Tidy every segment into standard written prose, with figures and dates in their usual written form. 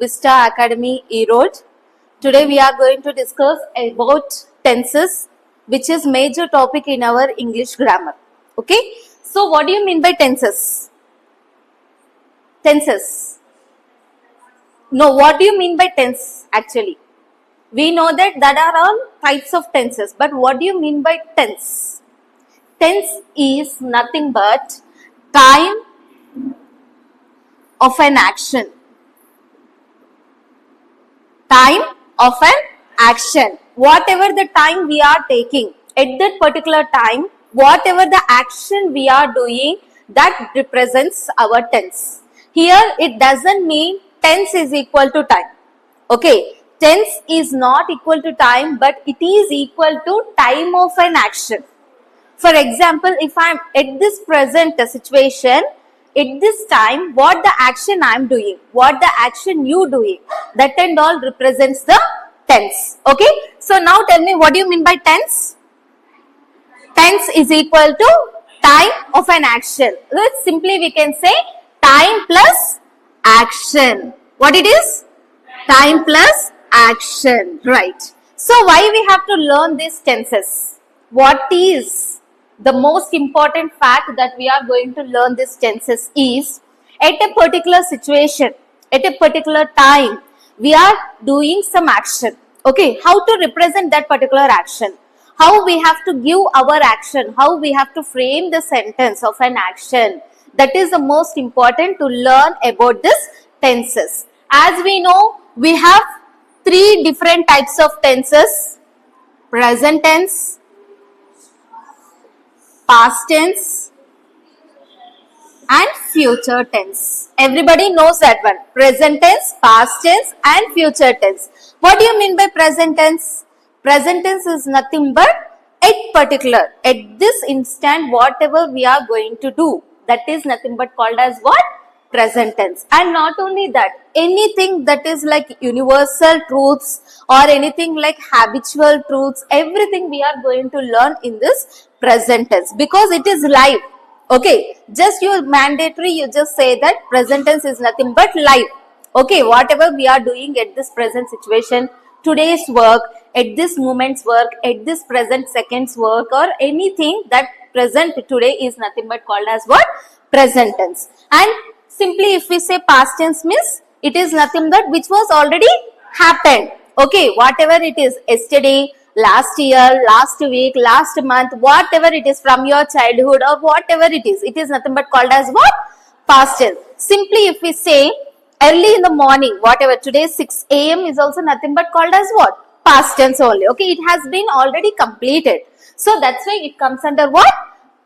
Vista Academy, Erode. Today we are going to discuss about tenses, which is major topic in our English grammar. Okay. So what do you mean by tenses? Tenses. No, what do you mean by tense actually? We know that there are all types of tenses, but what do you mean by tense? Tense is nothing but time of an action. Time of an action. Whatever the time we are taking, at that particular time, whatever the action we are doing, that represents our tense. Here it doesn't mean tense is equal to time. Okay, tense is not equal to time, but it is equal to time of an action. For example, if I am at this present situation, at this time, what the action I am doing, what the action you doing, that and all represents the tense. Okay. So now tell me, what do you mean by tense? Tense is equal to time of an action. Simply we can say time plus action. What it is? Time plus action. Right. So why we have to learn these tenses? What is the most important fact that we are going to learn these tenses is, at a particular situation, at a particular time, we are doing some action. Okay, how to represent that particular action? How we have to give our action? How we have to frame the sentence of an action? That is the most important to learn about this tenses. As we know, we have three different types of tenses: present tense, past tense and future tense. Everybody knows that one. Present tense, past tense and future tense. What do you mean by present tense? Present tense is nothing but at particular, at this instant, whatever we are going to do. That is nothing but called as what? Present tense. And not only that, anything that is like universal truths or anything like habitual truths, everything we are going to learn in this present tense, because it is live. Okay, just you mandatory, you just say that present tense is nothing but live. Okay, whatever we are doing at this present situation, today's work, at this moment's work, at this present second's work, or anything that present today is nothing but called as what? Present tense. And simply if we say past tense means it is nothing but which was already happened. Okay, whatever it is, yesterday, last year, last week, last month, whatever it is from your childhood or whatever it is nothing but called as what? Past tense. Simply if we say early in the morning, whatever today 6 a.m. is also nothing but called as what? Past tense only. Okay, it has been already completed. So that's why it comes under what?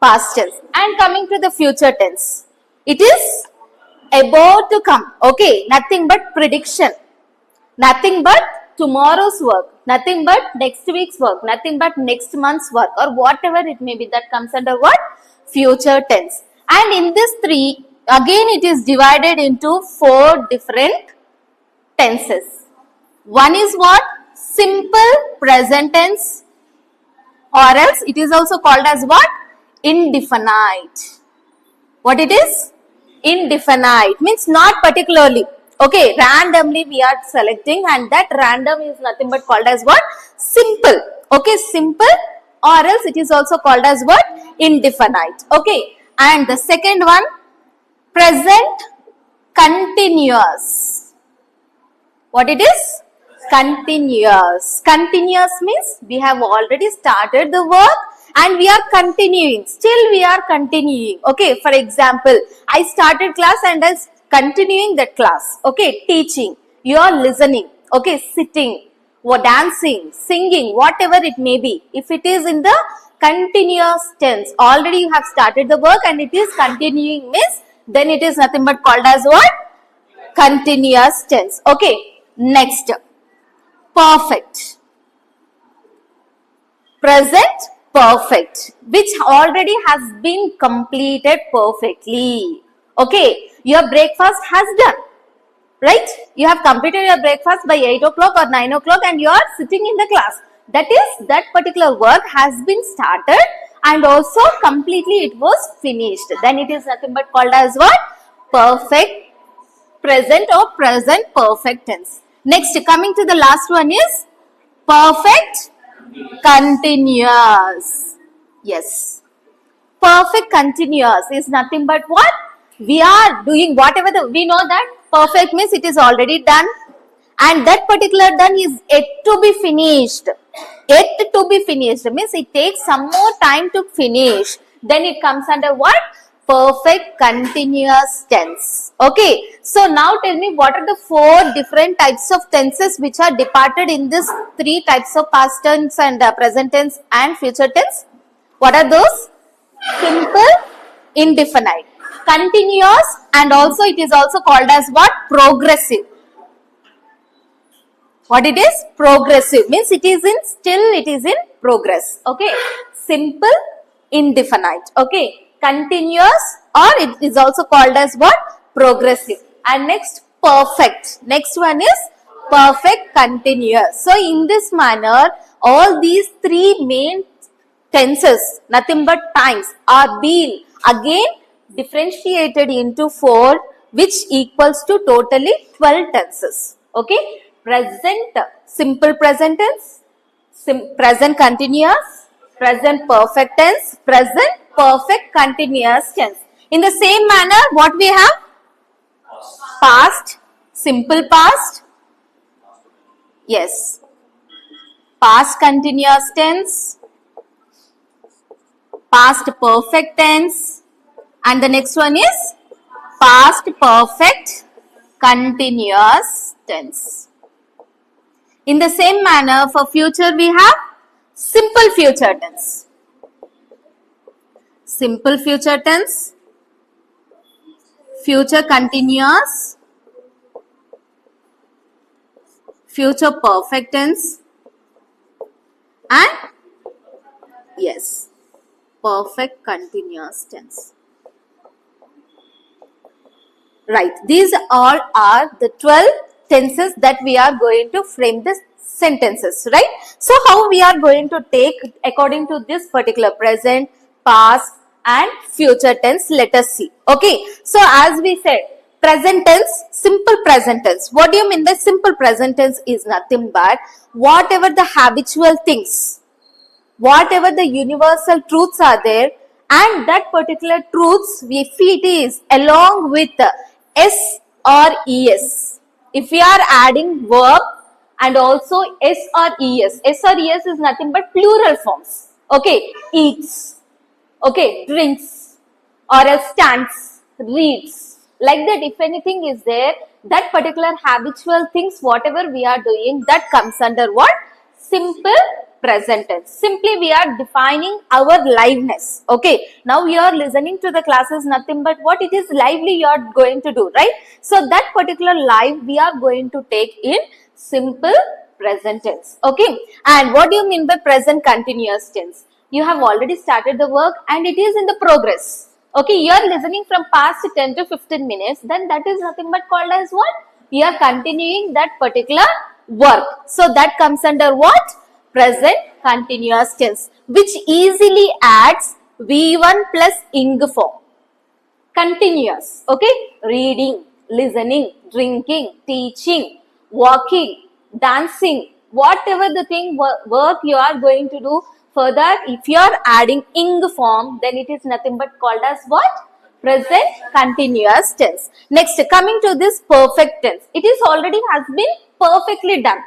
Past tense. And coming to the future tense, it is about to come. Okay, nothing but prediction, nothing but tomorrow's work, nothing but next week's work, nothing but next month's work, or whatever it may be, that comes under what? Future tense. And in this three, again it is divided into four different tenses. One is what? Simple present tense, or else it is also called as what? Indefinite. What it is? Indefinite means not particularly. Okay, randomly we are selecting, and that random is nothing but called as what? Simple. Okay, simple, or else it is also called as what? Indefinite. Okay, and the second one, present continuous. What it is? Continuous. Continuous means we have already started the work and we are continuing. Still we are continuing. Okay, for example, I started class and I continuing that class. Okay, teaching, you are listening. Okay, sitting, or dancing, singing, whatever it may be. If it is in the continuous tense, already you have started the work and it is continuing means, then it is nothing but called as what? Continuous tense. Okay, next, perfect. Present perfect, which already has been completed perfectly. Okay, your breakfast has done, right? You have completed your breakfast by 8 o'clock or 9 o'clock and you are sitting in the class. That is, that particular work has been started and also completely it was finished. Then it is nothing but called as what? Perfect present or present perfect tense. Next, coming to the last one is perfect continuous. Yes. Perfect continuous is nothing but what? We are doing whatever we know that perfect means it is already done, and that particular done is yet to be finished. Yet to be finished means it takes some more time to finish. Then it comes under what? Perfect continuous tense. Okay. So now tell me, what are the four different types of tenses which are departed in this three types of past tense and present tense and future tense? What are those? Simple, indefinite, continuous, and also it is also called as what? Progressive. What it is? Progressive means it is in progress. Okay. Simple, indefinite. Okay. Continuous, or it is also called as what? Progressive. And next, perfect. Next one is perfect continuous. So in this manner, all these three main tenses, nothing but times, are being again differentiated into 4, which equals to totally 12 tenses. Okay. Present, simple present tense, present continuous, present perfect tense, present perfect continuous tense. In the same manner, what we have? Past, simple past, yes, past continuous tense, past perfect tense, and the next one is past perfect continuous tense. In the same manner, for future we have simple future tense. Simple future tense, future continuous, future perfect tense, and yes, perfect continuous tense. Right, these all are the 12 tenses that we are going to frame the sentences, right? So how we are going to take according to this particular present, past and future tense, let us see. Okay, so as we said, present tense, simple present tense. What do you mean by simple present tense? Is nothing but whatever the habitual things, whatever the universal truths are there, and that particular truths, if it is along with S or ES, if we are adding verb and also S or ES, S or ES is nothing but plural forms. Okay, eats, okay, drinks, or else stands, reads, like that. If anything is there, that particular habitual things, whatever we are doing, that comes under what? Simple present tense. Simply we are defining our liveness. Okay, now you are listening to the classes, nothing but what it is lively you are going to do, right? So that particular live we are going to take in simple present tense. Okay, and what do you mean by present continuous tense? You have already started the work and it is in the progress. Okay, you are listening from past 10 to 15 minutes, then that is nothing but called as what? We are continuing that particular work. So that comes under what? Present continuous tense, which easily adds V1 plus ing form. Continuous, okay? Reading, listening, drinking, teaching, walking, dancing, whatever the thing work you are going to do. For that, if you are adding ing form, then it is nothing but called as what? Present continuous tense. Next, coming to this perfect tense, it is already has been perfectly done.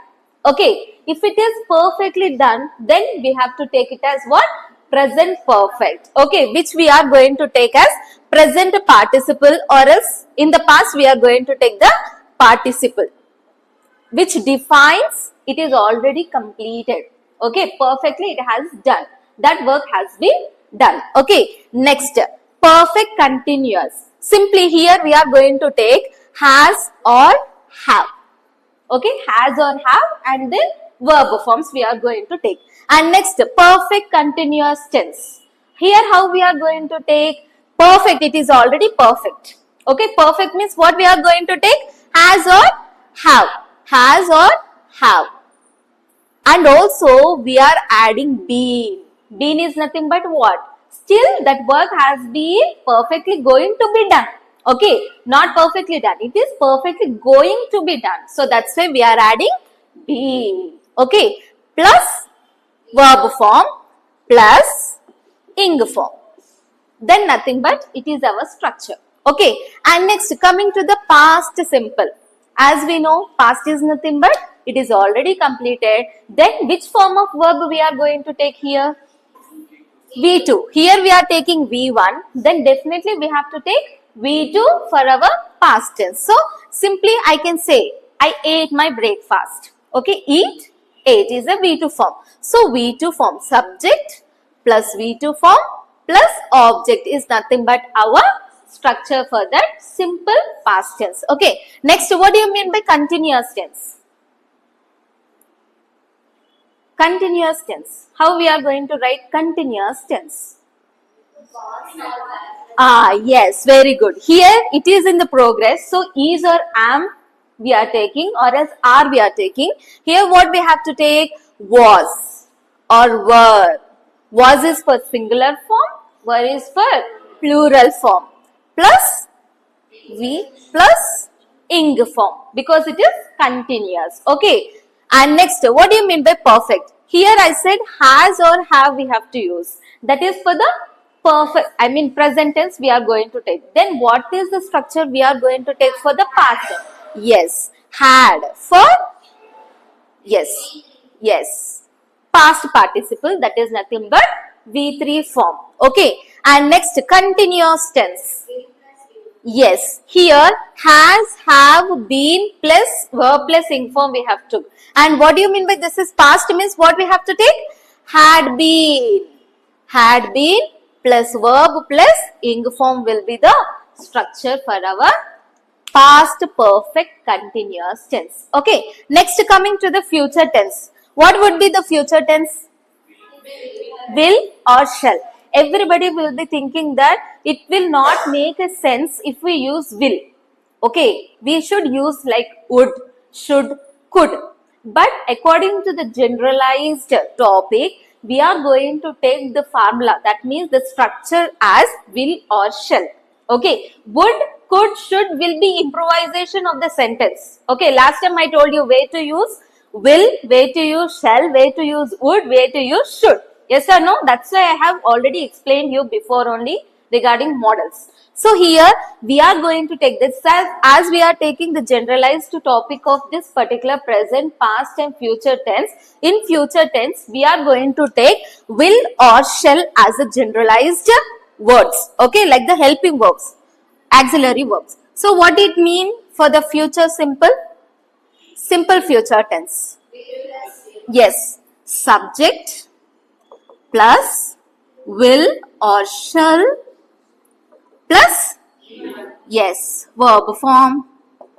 Okay, if it is perfectly done, then we have to take it as what? Present perfect. Okay, which we are going to take as present participle, or else in the past we are going to take the participle, which defines it is already completed. Okay, perfectly it has done. That work has been done. Okay, next, perfect continuous. Simply here we are going to take has or have. Okay, has or have, and then verb forms we are going to take. And next, perfect continuous tense. Here how we are going to take perfect, it is already perfect. Okay, perfect means what we are going to take? Has or have. Has or have. And also we are adding been. Been is nothing but what? Still that work has been perfectly going to be done. Okay, not perfectly done. It is perfectly going to be done. So that's why we are adding be. Okay, plus verb form plus ing form. Then nothing but it is our structure. Okay, and next coming to the past simple. As we know, past is nothing but it is already completed. Then which form of verb we are going to take here? V2. Here we are taking V1. Then definitely we have to take V2 for our past tense. So simply I can say I ate my breakfast. Okay, eat, ate is a V2 form. So V2 form subject plus V2 form plus object is nothing but our structure for that simple past tense. Okay, next what do you mean by continuous tense? Continuous tense. How we are going to write continuous tense? Ah, yes, very good. Here it is in the progress. So is or am we are taking or as are we are taking. Here what we have to take? Was or were. Was is for singular form, were is for plural form. Plus V plus ing form because it is continuous. Okay. And next, what do you mean by perfect? Here I said has or have we have to use. That is for the perfect, I mean present tense we are going to take. Then what is the structure we are going to take for the past tense? Yes, had for yes, yes. Past participle that is nothing but V3 form. Okay. And next, continuous tense. Yes, here has, have, been plus verb plus ing form we have to. And what do you mean by this is past means what we have to take? Had been. Had been plus verb plus ing form will be the structure for our past perfect continuous tense. Okay, next coming to the future tense. What would be the future tense? Will or shall. Everybody will be thinking that it will not make a sense if we use will. Okay, we should use like would, should, could. But according to the generalized topic, we are going to take the formula, that means the structure as will or shall. Okay, would, could, should will be improvisation of the sentence. Okay, last time I told you where to use will, where to use shall, where to use would, where to use should. Yes or no? That's why I have already explained you before only regarding models. So here we are going to take this as we are taking the generalized topic of this particular present, past and future tense. In future tense, we are going to take will or shall as a generalized words. Okay, like the helping verbs, auxiliary verbs. So what it mean for the future simple? Simple future tense. Yes, subject plus will or shall plus yes verb form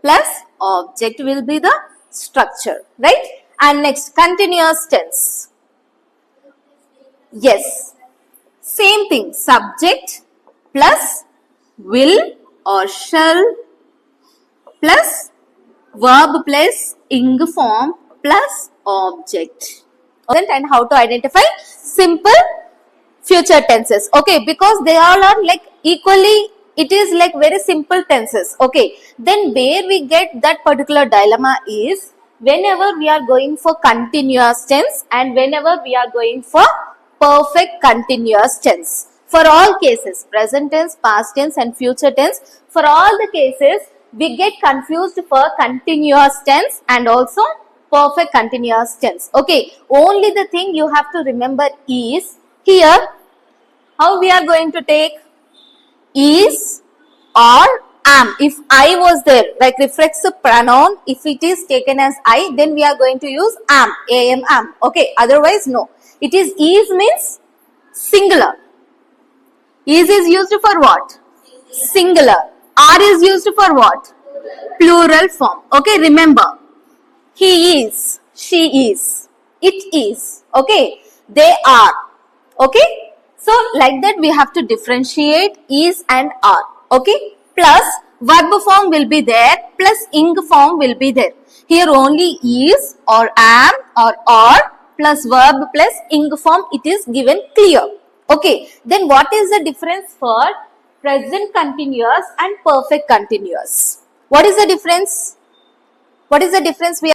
plus object will be the structure, right? And next continuous tense. Yes, same thing, subject plus will or shall plus verb plus ing form plus object. And how to identify simple future tenses. Okay, because they all are like equally, it is like very simple tenses. Okay, then where we get that particular dilemma is whenever we are going for continuous tense and whenever we are going for perfect continuous tense. For all cases, present tense, past tense and future tense, for all the cases we get confused for continuous tense and also perfect continuous tense. Okay, only the thing you have to remember is here how we are going to take is or am. If I was there, like reflexive pronoun, if it is taken as I, then we are going to use am, am. Okay, otherwise no. It is means singular. Is used for what? Singular. Are is used for what? Plural form. Okay, remember. He is, she is, it is, okay, they are, okay. So, like that we have to differentiate is and are, okay. Plus, verb form will be there, plus ing form will be there. Here only is or am or are plus verb plus ing form it is given clear, okay. Then what is the difference for present continuous and perfect continuous. What is the difference? What is the difference we